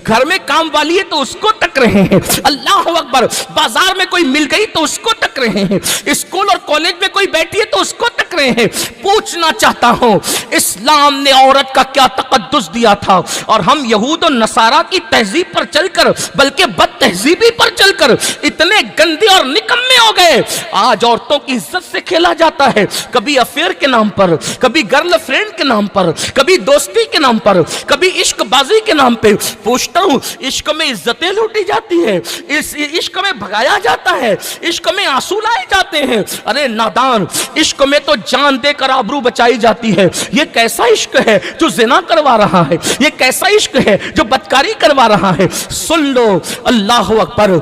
گھر میں کام والی ہے تو اس کو تک رہے ہیں، اللہ اکبر، بازار میں کوئی مل گئی تو اس کو تک رہے ہیں، اسکول اور کالج میں کوئی بیٹھی ہے تو اس کو تک رہے ہیں۔ پوچھنا چاہتا ہوں اسلام نے عورت کا کیا تقدس دیا تھا، اور ہم یہود و نصارہ کی تہذیب پر چل کر، بلکہ بد تہذیبی پر چل کر اتنے گندے اور نکمے ہو گئے۔ آج عورتوں کی عزت سے کھیلا جاتا ہے، کبھی افیئر کے نام پر، کبھی گرل فرینڈ کے نام پر، کبھی دوستی کے نام پر، کبھی عشق بازی کے نام پہ۔ پوچھتا ہوں عشق میں عزتیں لوٹی جاتی ہیں، اس عشق میں بھگایا جاتا ہے، عشق میں آنسو لائے جاتے ہیں۔ ارے نادان، عشق میں تو جان دے کر آبرو بچائی جاتی ہے۔ یہ کیسا عشق ہے جو زنا کروا رہا ہے؟ یہ کیسا عشق ہے جو بدکاری کروا رہا ہے؟ سن لو، اللہ اکبر۔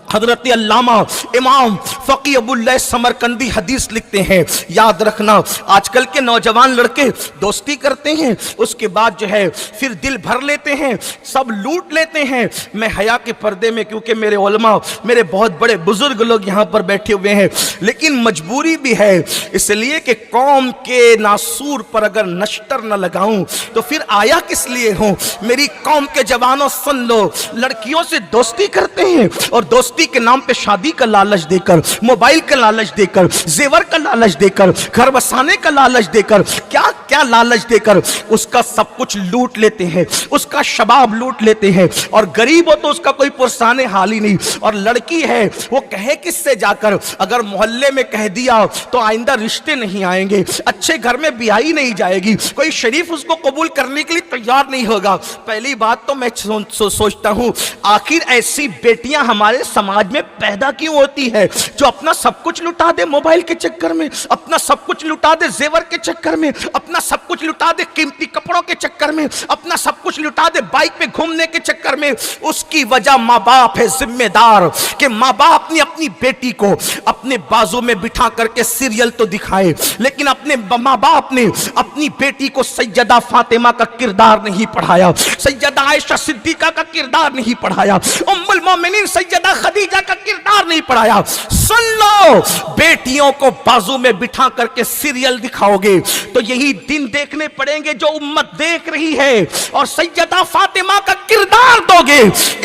حضرت علامہ امام فقی ابو اللہ سمرقندی حدیث لکھتے ہیں، یاد رکھنا آج کل کے نوجوان لڑکے دوستی کرتے ہیں، اس کے بعد جو ہے پھر دل بھر لیتے ہیں، سب لوٹ لیتے ہیں۔ میں حیا کے پردے میں، کیونکہ میرے علماء، میرے بہت بڑے بزرگ لوگ یہاں پر بیٹھے ہوئے ہیں، لیکن مجبوری بھی ہے، اس لیے کہ قوم کے ناسور پر اگر نشتر نہ لگاؤں تو پھر آیا کس لیے ہوں۔ میری قوم کے جوانوں سن لو، لڑکیوں سے دوستی کرتے ہیں، اور دوستی کے نام پہ شادی کا لالچ دے کر، موبائل کا لالچ دے کر، زیور کا لالچ دے کر، گھر بسانے کا لالچ دے کر، کیا کیا لالچ دے کر اس کا سب کچھ لوٹ لیتے ہیں، اس کا شباب لوٹ لیتے ہیں، اور غریب ہو تو اس کا کوئی پرسان حال ہی نہیں، اور لڑکی ہے وہ کہے کس سے جا کر؟ اگر محلے میں کہہ دیا تو آئندہ رشتے نہیں آئیں گے، اچھے گھر میں بیائی نہیں جائے گی، کوئی شریف اس کو قبول کرنے کے لیے تیار نہیں ہوگا۔ پہلی بات تو میں سوچتا ہوں آخر ایسی بیٹیاں ہمارے سماج میں پیدا کیوں ہوتی ہے جو اپنا سب کچھ لٹا دے موبائل کے چکر میں، اپنا سب کچھ لٹا دے زیور کے چکر میں، اپنا سب کچھ لٹا دے قیمتی کپڑوں کے چکر میں، اپنا سب کچھ لٹا دے بائک پہ گھومنے کے چکر میں؟ اس کی وجہ ماں باپ ہے ذمہ دار، کہ ماں باپ نے اپنی بیٹی کو اپنے بازو میں بٹھا کر کے سیریل تو دکھائے، لیکن اپنے ماں باپ نے اپنی بیٹی کو سیدہ فاطمہ کا کردار نہیں پڑھایا، سیدہ عائشہ صدیقہ کا کردار نہیں پڑھایا، ام المومنین سیدہ خدیجہ کا کردار نہیں پڑھایا۔ سن لو، بیٹیوں کو بازو میں بٹھا کر کے سیریل دکھاؤ گے تو یہی دن دیکھنے پڑیں گے جو امت دیکھ رہی ہے، اور سیدہ فاطمہ کا کردار دو گے،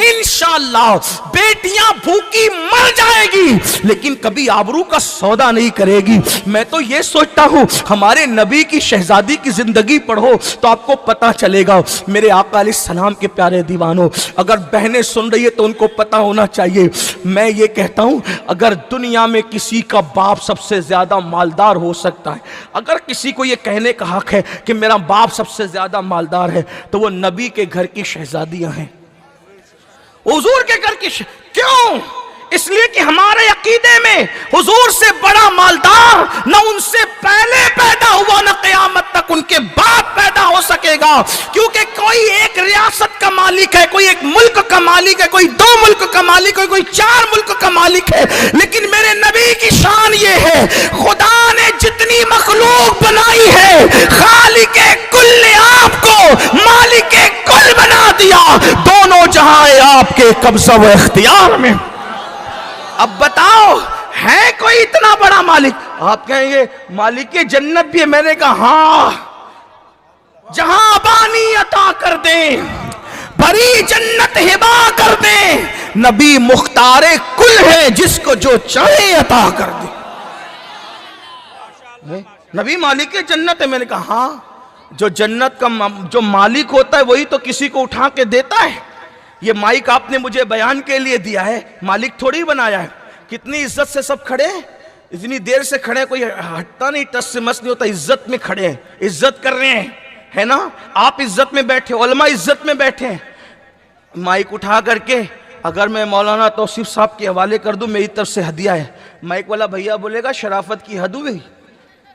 انشاءاللہ بیٹیاں بھوکی مر جائے گی لیکن کبھی آبرو کا سودا نہیں کرے گی۔ میں تو یہ سوچتا ہوں ہمارے نبی کی شہزادی کی زندگی پڑھو تو آپ کو پتا چلے گا۔ میرے آقا علیہ السلام کے پیارے دیوانوں، اگر بہنیں سن رہی ہے تو ان کو پتا ہونا چاہیے، میں یہ کہتا ہوں اگر دنیا میں کسی کا باپ سب سے زیادہ مالدار ہو سکتا ہے، اگر کسی کو یہ کہنے کا حق ہے کہ میرا باپ سب سے زیادہ مالدار ہے، تو وہ نبی کے گھر کی شہزادیاں ہیں، حضور کے گھر کی کیوں؟ اس لیے کہ ہمارے عقیدے میں حضور سے بڑا مالدار نہ ان سے پہلے پیدا ہوا نہ قیامت تک ان کے بعد پیدا ہو سکے گا، کیونکہ کوئی ایک ریاست کا مالک ہے، کوئی ایک ملک کا مالک ہے، کوئی 2 ملک کا مالک ہے، کوئی 4 ملک کا مالک ہے، لیکن میرے نبی کی شان یہ ہے خدا نے جتنی مخلوق بنائی ہے خالق کل نے آپ کو مالک کل بنا دیا، دونوں جہاں آپ کے قبضہ و اختیار میں۔ اب بتاؤ ہے کوئی اتنا بڑا مالک؟ آپ کہیں گے مالک جنت بھی ہے، میں نے کہا ہاں، جہاں بانی عطا کر دیں، بڑی جنت ہبا کر دیں، نبی مختار کل ہے جس کو جو چاہے عطا کر دیں۔ نبی مالک جنت ہے، میں نے کہا ہاں، جو جنت کا جو مالک ہوتا ہے وہی تو کسی کو اٹھا کے دیتا ہے۔ یہ مائک آپ نے مجھے بیان کے لیے دیا ہے، مالک تھوڑی بنایا ہے۔ کتنی عزت سے سب کھڑے ہیں، اتنی دیر سے کھڑے ہیں، کوئی ہٹتا نہیں، ٹس سے مس نہیں ہوتا، عزت میں کھڑے ہیں، عزت کر رہے ہیں، ہے نا؟ آپ عزت میں بیٹھے، علماء عزت میں بیٹھے ہیں۔ مائک اٹھا کر کے اگر میں مولانا توصیف صاحب کے حوالے کر دوں، میری طرف سے ہدیہ ہے، مائک والا بھیا بولے گا شرافت کی حد ہوئی،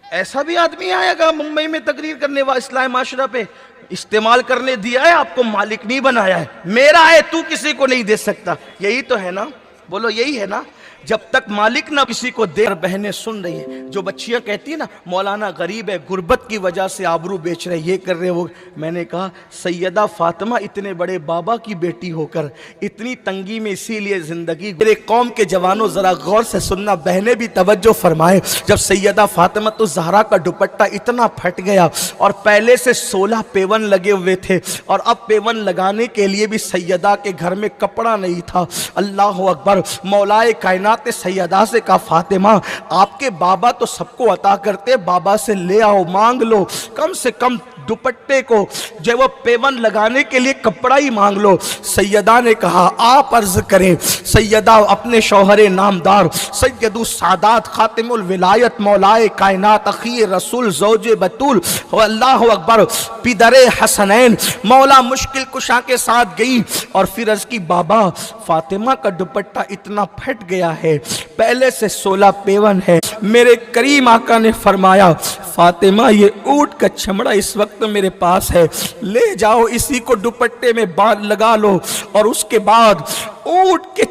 ایسا بھی آدمی آئے گا ممبئی میں تقریر کرنے والا اصلاح معاشرہ پہ، استعمال کرنے دیا ہے، آپ کو مالک نہیں بنایا ہے، میرا ہے تو کسی کو نہیں دے سکتا، یہی تو ہے نا؟ بولو یہی ہے نا؟ جب تک مالک نہ کسی کو دے. بہنیں سن رہی ہیں, جو بچیاں کہتی ہیں نا مولانا غریب ہے, غربت کی وجہ سے آبرو بیچ رہے, یہ کر رہے وہ. میں نے کہا سیدہ فاطمہ اتنے بڑے بابا کی بیٹی ہو کر اتنی تنگی میں اسی لیے زندگی. میرے قوم کے جوانوں ذرا غور سے سننا, بہنیں بھی توجہ فرمائے. جب سیدہ فاطمہ تو زہرا کا دوپٹہ اتنا پھٹ گیا اور پہلے سے 16 پیون لگے ہوئے تھے, اور اب پیون لگانے کے لیے بھی سیدہ کے گھر میں کپڑا نہیں تھا. اللہ اکبر. مولائے کائنات نے سیدہ سے کہا فاطمہ آپ کے بابا تو سب کو عطا کرتے, بابا سے لے آؤ, مانگ لو, کم سے کم دوپٹے کو جو وہ پیون لگانے کے لیے کپڑا ہی مانگ لو. سیدہ نے کہا آپ عرض کریں. سیدہ اپنے شوہر نامدار سید السادات خاتم الولایت مولائے کائنات اخی رسول زوج بطول اللہ اکبر پدر حسنین مولا مشکل کشا کے ساتھ گئی, اور پھر عرض کی بابا فاطمہ کا دوپٹہ اتنا پھٹ گیا ہے, پہلے سے 16 پیون ہے. میرے کریم آقا نے فرمایا فاطمہ یہ اونٹ کا چمڑا اس وقت میرے پاس ہے, لے جاؤ اسی کو دوپٹے میں لگا لو. اور اس کے بعد اونٹ کے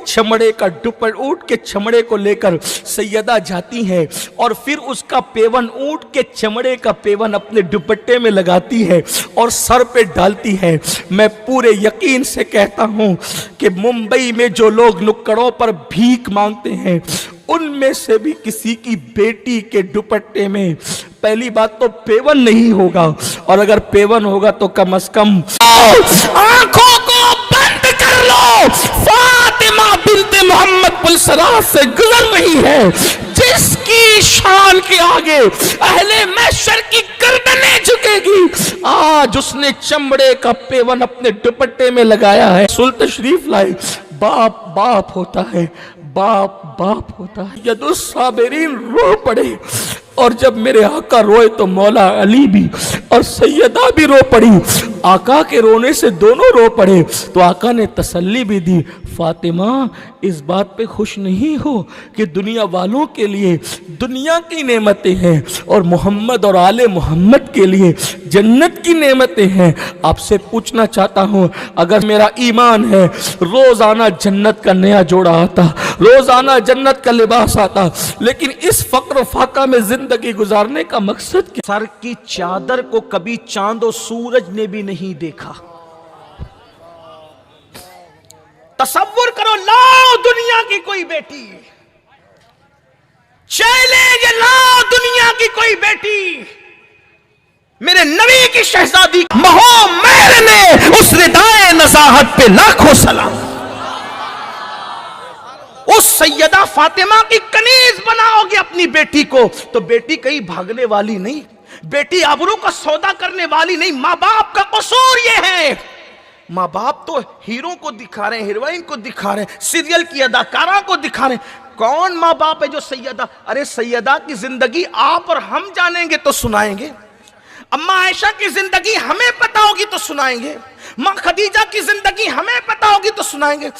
چمڑے کو لے کر سیدہ جاتی ہیں, اور پھر اس کا پیون اونٹ کے چمڑے کا پیون اپنے دوپٹے میں لگاتی ہے اور سر پہ ڈالتی ہے. میں پورے یقین سے کہتا ہوں کہ ممبئی میں جو لوگ نکڑوں پر بھیک مانگتے ہیں ان میں سے بھی کسی کی بیٹی کے دوپٹے میں پہلی بات تو پیون نہیں ہوگا, اور اگر پیون ہوگا تو کم از کم آنکھوں کو بند کر لو. فاطمہ بنت محمد پلسرات سے گزر رہی ہے جس کی شان کے آگے اہل محشر کی گردنیں جھکے گی. آج اس نے چمڑے کا پیون اپنے دوپٹے میں لگایا ہے. رسول تشریف لائے, باپ باپ ہوتا ہے, باپ باپ ہوتا ہے. ید الصابرین رو پڑے, اور جب میرے آقا روئے تو مولا علی بھی اور سیدہ بھی رو پڑی. آقا کے رونے سے دونوں رو پڑے تو آقا نے تسلی بھی دی, فاطمہ اس بات پہ خوش نہیں ہو کہ دنیا والوں کے لیے دنیا کی نعمتیں ہیں اور محمد اور آل محمد کے لیے جنت کی نعمتیں ہیں. آپ سے پوچھنا چاہتا ہوں اگر میرا ایمان ہے روزانہ جنت کا نیا جوڑا آتا, روزانہ جنت کا لباس آتا, لیکن اس فقر و فاقہ میں زندگی گزارنے کا مقصد کیا؟ سر کی چادر کو کبھی چاند و سورج نے بھی نہیں دیکھا. تصور کرو لاؤ دنیا کی کوئی بیٹی, چیلنج لاؤ دنیا کی کوئی بیٹی, میرے نبی کی شہزادی مہو مہر نے اس ردائے نزاہت پہ لاکھوں سلام. اس سیدہ فاطمہ کی کنیز بناؤ گے اپنی بیٹی کو تو بیٹی کہیں بھاگنے والی نہیں, بیٹی آبرو کا سودا کرنے والی نہیں. ماں باپ کا قصور یہ ہے, ماں باپ تو ہیرو کو دکھا رہے ہیں, ہیروئن کو دکھا رہے ہیں, سیریل کی اداکارہ کو دکھا رہے ہیں. کون ماں باپ ہے جو سیدہ, ارے سیدہ کی زندگی آپ اور ہم جانیں گے تو سنائیں گے, اماں عائشہ کی زندگی ہمیں پتہ ہوگی تو سنائیں گے, ماں خدیجہ کی زندگی ہمیں پتہ ہوگی تو سنائیں گے.